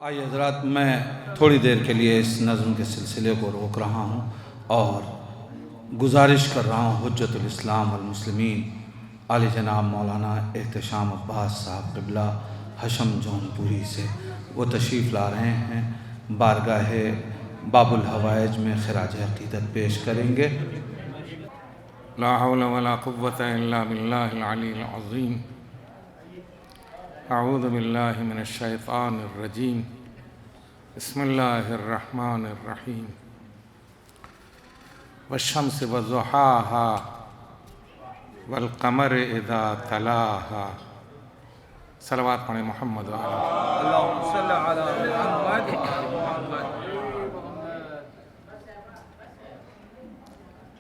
آئیے حضرات، میں تھوڑی دیر کے لیے اس نظم کے سلسلے کو روک رہا ہوں اور گزارش کر رہا ہوں حجت الاسلام والمسلمین عالی جناب مولانا احتشام عباس صاحب قبلہ حشم جون پوری سے۔ وہ تشریف لا رہے ہیں، بارگاہ باب الحوائج میں خراج عقیدت پیش کریں گے۔ لا حول ولا قوة الا باللہ العلی العظیم۔ اعوذ باللہ من الشیطان الرجیم۔ بسم اللہ الرحمن الرحیم۔ والشمس وضحاها والقمر اذا تلاها۔ صلوات پڑھیں محمد وعلی اللہم صلی علی محمد محمد۔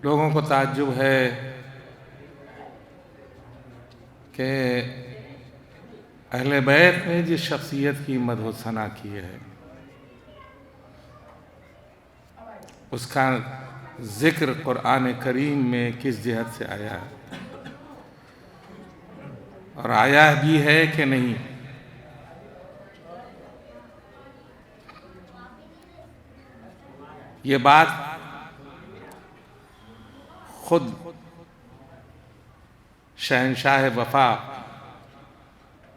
لوگوں کو تعجب ہے کہ اہل بیت نے جس شخصیت کی مدح و ثنا کی ہے اس کا ذکر قرآن کریم میں کس جہت سے آیا ہے، اور آیا بھی ہے کہ نہیں۔ یہ بات خود شہنشاہ وفا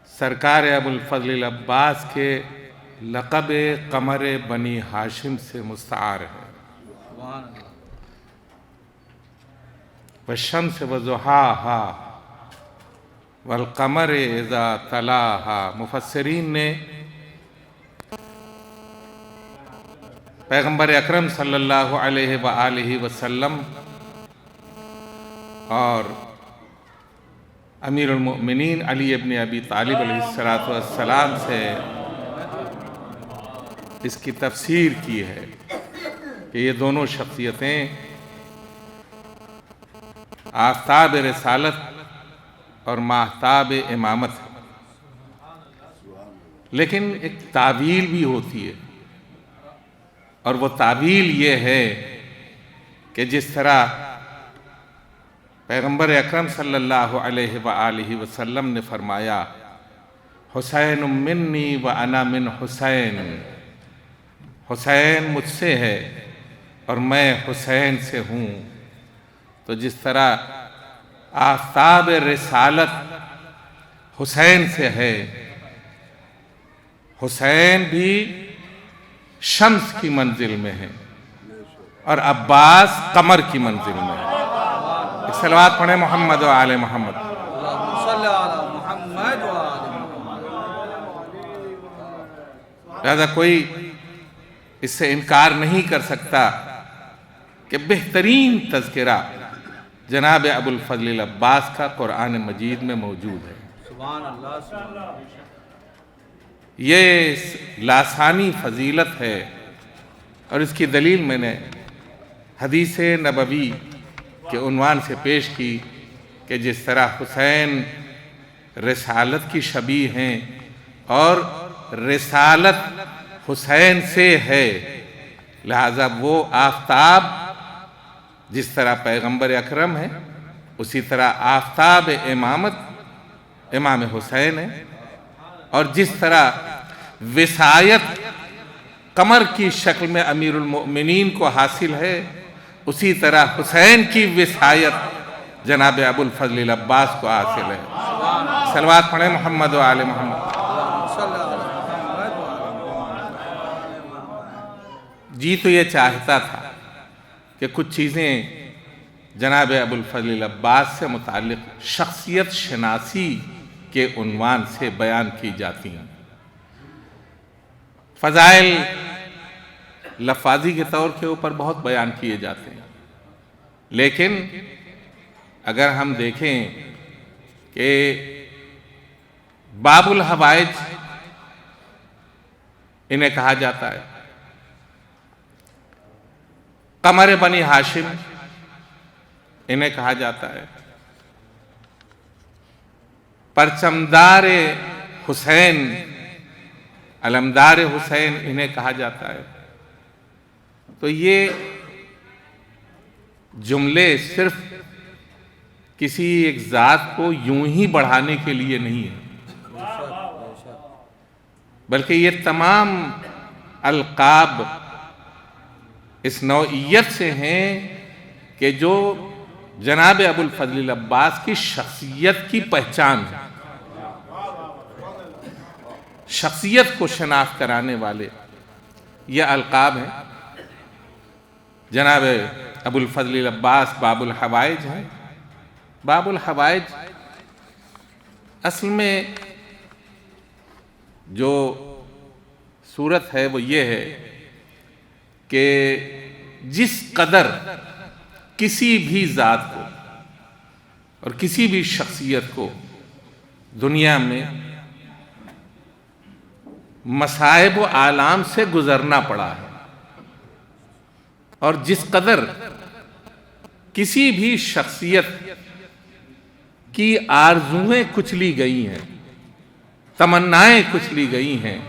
سرکار ابوالفضل العباس کے لقب قمر بنی ہاشم سے مستعار ہے۔ والشمس وضحاها والقمر اذا تلاها۔ مفسرین نے پیغمبر اکرم صلی اللہ علیہ وآلہ وسلم اور امیر المؤمنین علی ابن ابی طالب علیہ السلام سے اس کی تفسیر کی ہے کہ یہ دونوں شخصیتیں آفتاب رسالت اور ماہتاب امامت ہیں، لیکن ایک تعویل بھی ہوتی ہے، اور وہ تعویل یہ ہے کہ جس طرح پیغمبر اکرم صلی اللہ علیہ وآلہ وسلم نے فرمایا حسین منی وانا من حسین، حسین مجھ سے ہے اور میں حسین سے ہوں، تو جس طرح آفتاب رسالت حسین سے ہے، حسین بھی شمس کی منزل میں ہے اور عباس قمر کی منزل میں ہے۔ صلوات پڑھیں محمد و آل محمد۔ اللہم صلی علی محمد و آل محمد۔ لہذا کوئی اس سے انکار نہیں کر سکتا کہ بہترین تذکرہ جناب ابوالفضل العباس کا قرآن مجید میں موجود ہے۔ سبحان اللہ سبحان اللہ۔ یہ لاسانی فضیلت ہے، اور اس کی دلیل میں نے حدیث نبوی کے عنوان سے پیش کی کہ جس طرح حسین رسالت کی شبیہ ہیں اور رسالت حسین سے ہے، لہذا وہ آفتاب جس طرح پیغمبر اکرم ہے اسی طرح آفتاب امامت امام حسین ہے، اور جس طرح وصایت قمر کی شکل میں امیر المؤمنین کو حاصل ہے اسی طرح حسین کی وصایت جناب ابوالفضل العباس کو حاصل ہے۔ صلوات پڑھیں محمد و آل محمد۔ اللہم صلی علی محمد و آل محمد۔ جی تو یہ چاہتا تھا کہ کچھ چیزیں جناب ابوالفضل العباس سے متعلق شخصیت شناسی کے عنوان سے بیان کی جاتی ہیں۔ فضائل لفاظی کے طور کے اوپر بہت بیان کیے جاتے ہیں، لیکن اگر ہم دیکھیں کہ باب الحوائج انہیں کہا جاتا ہے، قمر بنی ہاشم انہیں کہا جاتا ہے، پرچمدار حسین علمدار حسین انہیں کہا جاتا ہے، تو یہ جملے صرف کسی ایک ذات کو یوں ہی بڑھانے کے لیے نہیں ہے، بلکہ یہ تمام القاب اس نوعیت سے ہیں کہ جو جناب ابو الفضل العباس کی شخصیت کی پہچان ہے، شخصیت کو شناخت کرانے والے یہ القاب ہیں۔ جناب ابو الفضل العباس باب الحوائج ہیں۔ باب الحوائج اصل میں جو صورت ہے وہ یہ ہے کہ جس قدر کسی بھی ذات کو اور کسی بھی شخصیت کو دنیا میں مصائب و آلام سے گزرنا پڑا ہے، اور جس قدر کسی بھی شخصیت کی آرزویں کچلی گئی ہیں، تمنائیں کچلی گئی ہیں،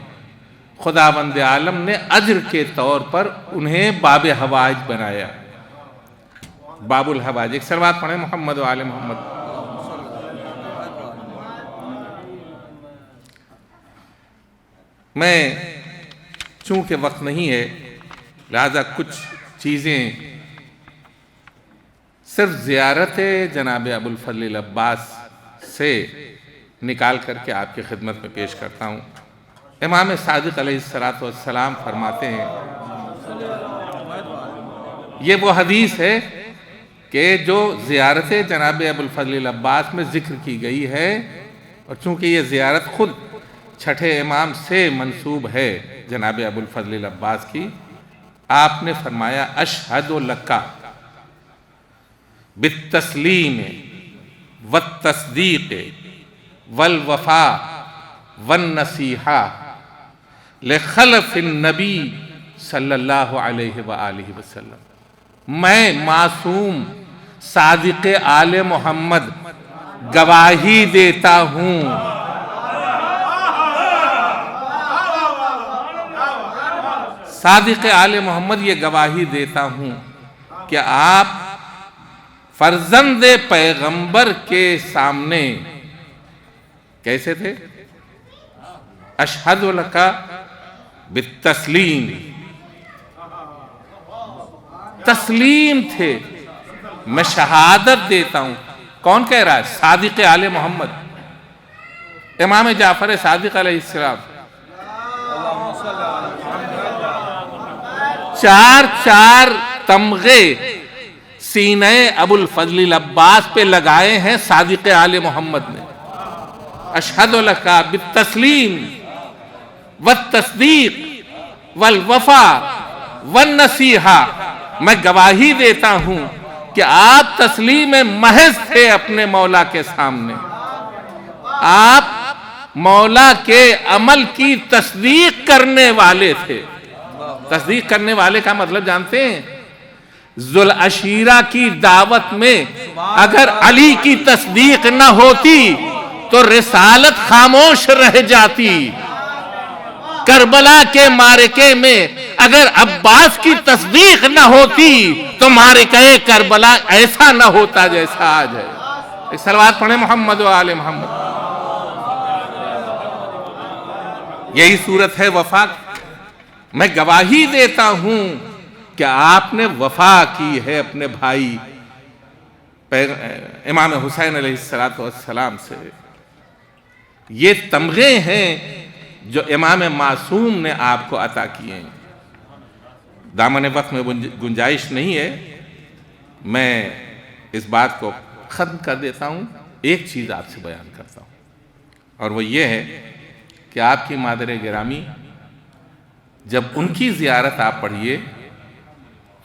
خداوند عالم نے اجر کے طور پر انہیں باب حوائج بنایا۔ باب الحوائج، ایک صلوات پڑھیں محمد و آل محمد۔ میں چونکہ وقت نہیں ہے لہذا کچھ چیزیں صرف زیارت جناب ابو الفضل العباس سے نکال کر کے آپ کی خدمت میں پیش کرتا ہوں۔ امام صادق علیہ السلام فرماتے ہیں، یہ وہ حدیث ہے کہ جو زیارت جناب ابو الفضل العباس میں ذکر کی گئی ہے، اور چونکہ یہ زیارت خود چھٹے امام سے منسوب ہے جناب ابو الفضل العباس کی، آپ نے فرمایا اشہد لکا بالتسلیم والتصدیق والوفاء والنصیحہ لخلف النبی صلی اللہ علیہ وآلہ وسلم۔ میں معصوم صادق آل محمد گواہی دیتا ہوں، صادق آل محمد یہ گواہی دیتا ہوں کہ آپ فرزند پیغمبر کے سامنے کیسے تھے؟ اشہد لکا بالتسلیم، تسلیم تھے، میں شہادت دیتا ہوں۔ کون کہہ رہا ہے؟ صادق آل محمد، امام جعفر صادق علیہ السلام۔ چار تمغے سینہ ابو الفضل العباس پہ لگائے ہیں صادق آل محمد نے۔ اشہد لکا بالتسلیم والتصدیق والوفاء والنصیحہ، میں گواہی دیتا ہوں کہ آپ تسلیم محض تھے اپنے مولا کے سامنے، آپ مولا کے عمل کی تصدیق کرنے والے تھے۔ تصدیق کرنے والے کا مطلب جانتے ہیں؟ ذوالعشیرہ کی دعوت میں اگر علی کی تصدیق نہ ہوتی تو رسالت خاموش رہ جاتی، کربلا کے معرکے میں اگر عباس کی تصدیق نہ ہوتی تو معرکہ کربلا ایسا نہ ہوتا جیسا آج ہے۔ ایک صلوات پڑھیں محمد و آل محمد۔ یہی صورت ہے وفا۔ میں گواہی دیتا ہوں کہ آپ نے وفا کی ہے اپنے بھائی امام حسین علیہ السلام سے۔ یہ تمغے ہیں جو امام معصوم نے آپ کو عطا کیے ہیں۔ دامن وقت میں گنجائش نہیں ہے، میں اس بات کو ختم کر دیتا ہوں، ایک چیز آپ سے بیان کرتا ہوں، اور وہ یہ ہے کہ آپ کی مادر گرامی جب ان کی زیارت آپ پڑھیے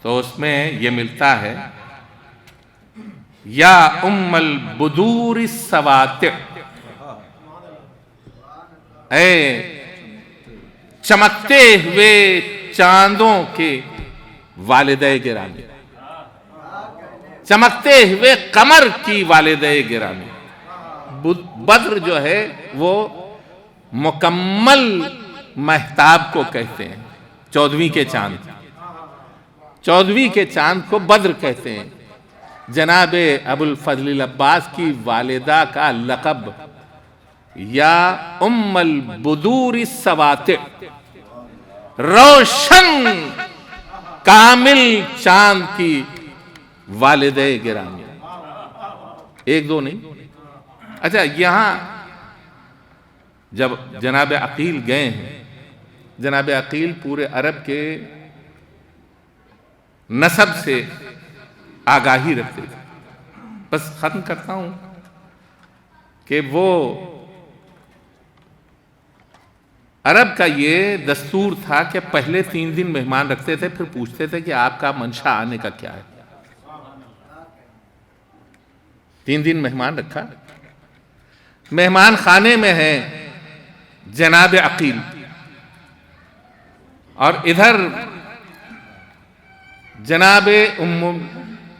تو اس میں یہ ملتا ہے، یا ام البدور السواطع، اے چمکتے ہوئے چاندوں کے والدہ گرامی، چمکتے ہوئے قمر کی والدہ گرامی۔ بدر جو ہے وہ مکمل مہتاب کو کہتے ہیں، 14ویں کے چاند، 14ویں کے چاند کو بدر کہتے ہیں۔ جناب ابو الفضل العباس کی والدہ کا لقب یا ام البدور السواطع، روشن کامل چاند کی والدہ گرامی. ایک دو نہیں. اچھا، یہاں جب جناب عقیل گئے ہیں، جناب عقیل پورے عرب کے نسب سے آگاہی رکھتے تھے. بس ختم کرتا ہوں کہ وہ عرب کا یہ دستور تھا کہ پہلے 3 دن مہمان رکھتے تھے، پھر پوچھتے تھے کہ آپ کا منشا آنے کا کیا ہے. 3 دن مہمان رکھا. مہمان خانے میں ہیں جناب عقیل، اور ادھر جناب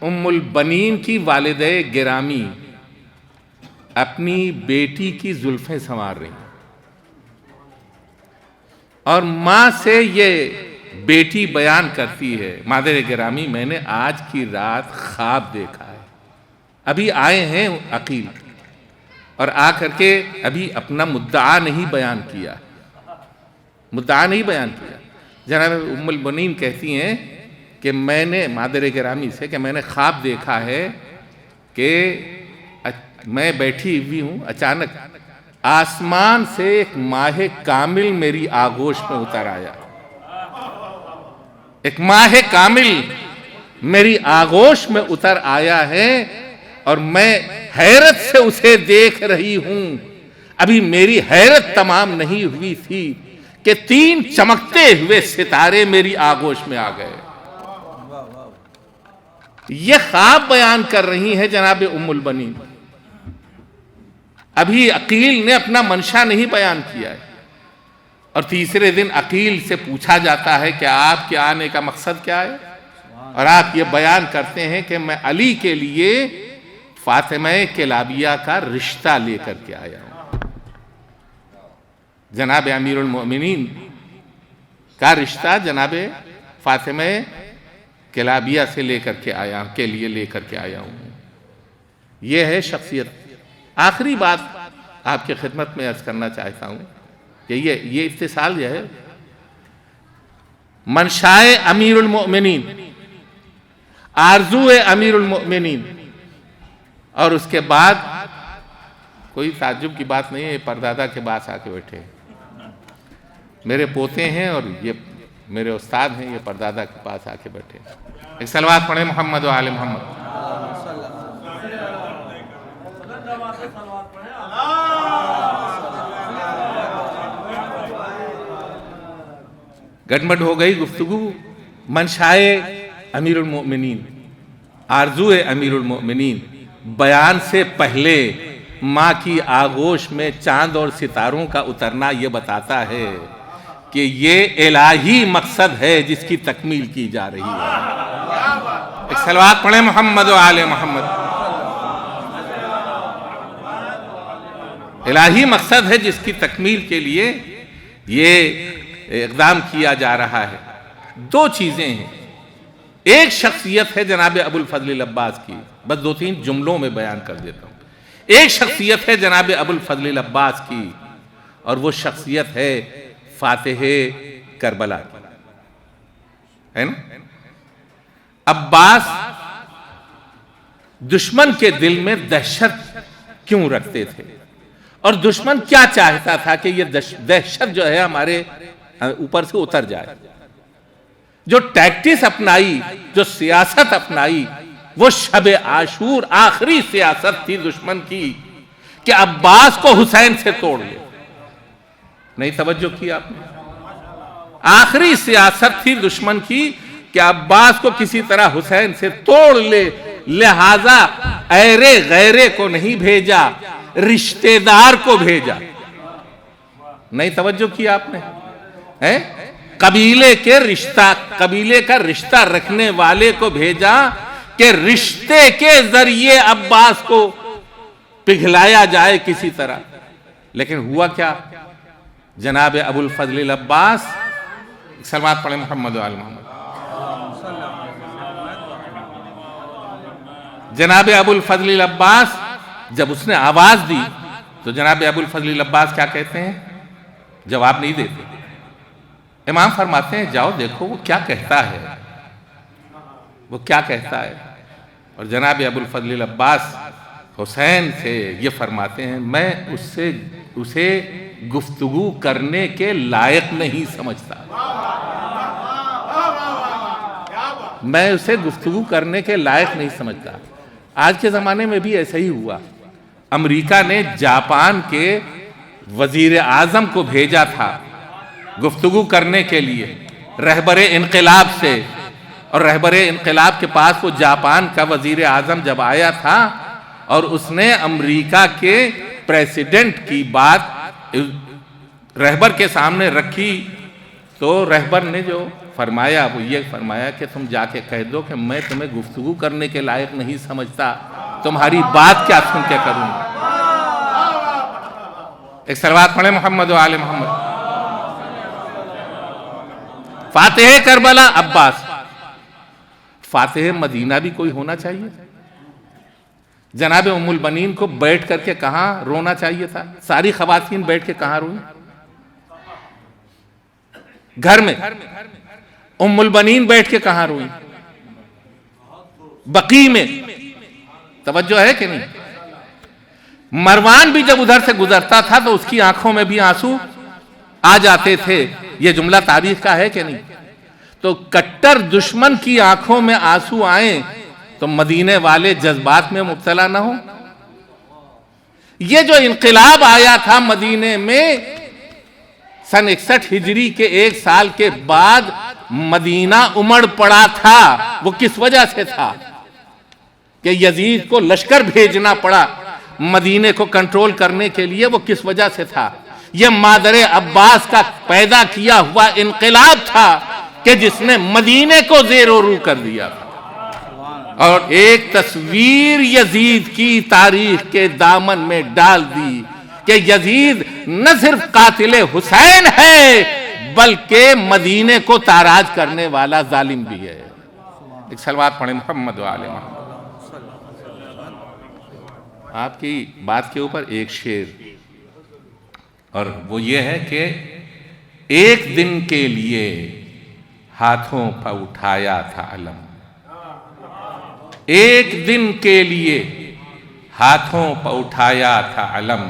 ام البنین کی والدہ گرامی اپنی بیٹی کی زلفیں سنوار رہی ہیں، اور ماں سے یہ بیٹی بیان کرتی ہے، مادر گرامی میں نے آج کی رات خواب دیکھا ہے. ابھی آئے ہیں عقیل، اور آ کر کے ابھی اپنا مدعا نہیں بیان کیا. جناب ام البنین کہتی ہیں کہ میں نے مادر گرامی سے کہ میں نے خواب دیکھا ہے کہ میں بیٹھی ہوئی ہوں، اچانک آسمان سے ایک ماہ کامل میری آغوش میں اتر آیا. ایک ماہ کامل میری آغوش میں اتر آیا ہے، اور میں حیرت سے اسے دیکھ رہی ہوں. ابھی میری حیرت تمام نہیں ہوئی تھی کہ 3 چمکتے ہوئے ستارے میری آغوش میں آ گئے. یہ خواب بیان کر رہی ہیں جناب ام البنین. ابھی عقیل نے اپنا منشا نہیں بیان کیا ہے. اور تیسرے دن عقیل سے پوچھا جاتا ہے کہ آپ کے آنے کا مقصد کیا ہے، اور آپ یہ بیان کرتے ہیں کہ میں علی کے لیے فاطمہ کلابیہ کا رشتہ لے کر کے آیا ہوں. جناب امیر المؤمنین کا رشتہ جناب فاطمہ کلابیہ سے لے کر کے آیا ہوں. یہ ہے شخصیت. آخری بات آپ کی خدمت میں عرض کرنا چاہتا ہوں کہ یہ اتصال جو ہے منشائے امیر المؤمنین، آرزو امیر المؤمنین، اور اس کے بعد کوئی تعجب کی بات نہیں ہے، پردادا کے پاس آ کے بیٹھے میرے پوتے ہیں اور یہ میرے استاد ہیں، یہ پردادا کے پاس آ کے بیٹھے. ایک صلوات پڑھیں محمد و آل محمد. گڑبڑ ہو گئی گفتگو. منشائے امیر المؤمنین، آرزو امیر المؤمنین بیان سے پہلے ماں کی آغوش میں چاند اور ستاروں کا اترنا یہ بتاتا ہے کہ یہ الہی مقصد ہے جس کی تکمیل کی جا رہی ہے. ایک صلوات پڑھیں محمد و آل محمد. الہی مقصد ہے جس کی تکمیل کے لیے یہ اقدام کیا جا رہا ہے. 2 چیزیں ہیں. ایک شخصیت ہے جناب ابو الفضل العباس کی، بس 2-3 جملوں میں بیان کر دیتا ہوں. ایک شخصیت ہے جناب ابو الفضل العباس کی، اور وہ شخصیت ہے فاتح کربلا کی، ہے نا. عباس دشمن کے دل میں دہشت کیوں رکھتے تھے، اور دشمن کیا چاہتا تھا کہ یہ دہشت جو ہے ہمارے اوپر سے اتر جائے. جو ٹیکٹس اپنائی، جو سیاست اپنائی، وہ شب عاشور آخری سیاست تھی دشمن کی کہ عباس کو حسین سے توڑ لے. نہیں توجہ کی آپ نے؟ آخری سیاست تھی دشمن کی کہ عباس کو کسی طرح حسین سے توڑ لے. لہذا ایرے غیرے کو نہیں بھیجا، رشتہ دار کو بھیجا. نہیں توجہ کی آپ نے؟ قبیلے کا رشتہ رکھنے والے کو بھیجا کہ رشتے کے ذریعے عباس کو پگھلایا جائے کسی طرح. لیکن ہوا کیا؟ جناب ابو الفضل العباس، صلوات پڑھیں محمد و آل محمد. جناب ابو الفضل العباس جب اس نے آواز دی تو جناب ابو الفضل عباس کیا کہتے ہیں؟ جواب نہیں دیتے. امام فرماتے ہیں جاؤ دیکھو وہ کیا کہتا ہے، وہ کیا کہتا ہے. اور جناب ابو الفضل عباس حسین سے یہ فرماتے ہیں میں اسے گفتگو کرنے کے لائق نہیں سمجھتا، میں اسے گفتگو کرنے کے لائق نہیں سمجھتا. آج کے زمانے میں بھی ایسا ہی ہوا. امریکہ نے جاپان کے وزیر اعظم کو بھیجا تھا گفتگو کرنے کے لیے رہبر انقلاب سے، اور رہبر انقلاب کے پاس وہ جاپان کا وزیر اعظم جب آیا تھا اور اس نے امریکہ کے پریزیڈنٹ کی بات رہبر کے سامنے رکھی تو رہبر نے جو فرمایا وہ یہ فرمایا کہ تم جا کے کہہ دو کہ میں تمہیں گفتگو کرنے کے لائق نہیں سمجھتا، تمہاری بات کیا سن کے کروں. ایک صلوات پڑھیں محمد و آل محمد. فاتح کربلا عباس. فاتح مدینہ بھی کوئی ہونا چاہیے. جناب ام البنین کو بیٹھ کر کے کہاں رونا چاہیے تھا؟ ساری خواتین بیٹھ کے کہاں روئیں؟ گھر میں. ام البنین بیٹھ کے کہاں روئیں؟ بقیع میں. توجہ ہے کہ نہیں؟ مروان بھی جب ادھر سے گزرتا تھا تو اس کی آنکھوں میں بھی آنسو آ جاتے تھے. یہ جملہ تاریخ کا ہے کہ نہیں؟ تو کٹر دشمن کی آنکھوں میں آنسو آئیں تو مدینے والے جذبات میں مبتلا نہ ہوں. یہ جو انقلاب آیا تھا مدینے میں سن 61 ہجری کے 1 سال کے بعد مدینہ امڑ پڑا تھا، وہ کس وجہ سے تھا کہ یزید کو لشکر بھیجنا پڑا مدینے کو کنٹرول کرنے کے لیے. وہ کس وجہ سے تھا؟ یہ مادر عباس کا پیدا کیا ہوا انقلاب تھا کہ جس نے مدینے کو زیر و رو کر دیا تھا. اور ایک تصویر یزید کی تاریخ کے دامن میں ڈال دی کہ یزید نہ صرف قاتل حسین ہے بلکہ مدینے کو تاراج کرنے والا ظالم بھی ہے. ایک صلوات پڑھیں محمد و آل محمد. آپ کی بات کے اوپر ایک شعر، اور وہ یہ ہے کہ ایک دن کے لیے ہاتھوں پہ اٹھایا تھا علم، ایک دن کے لیے ہاتھوں پہ اٹھایا تھا علم،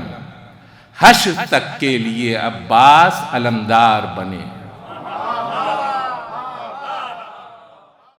حشر تک کے لیے عباس علمدار بنے.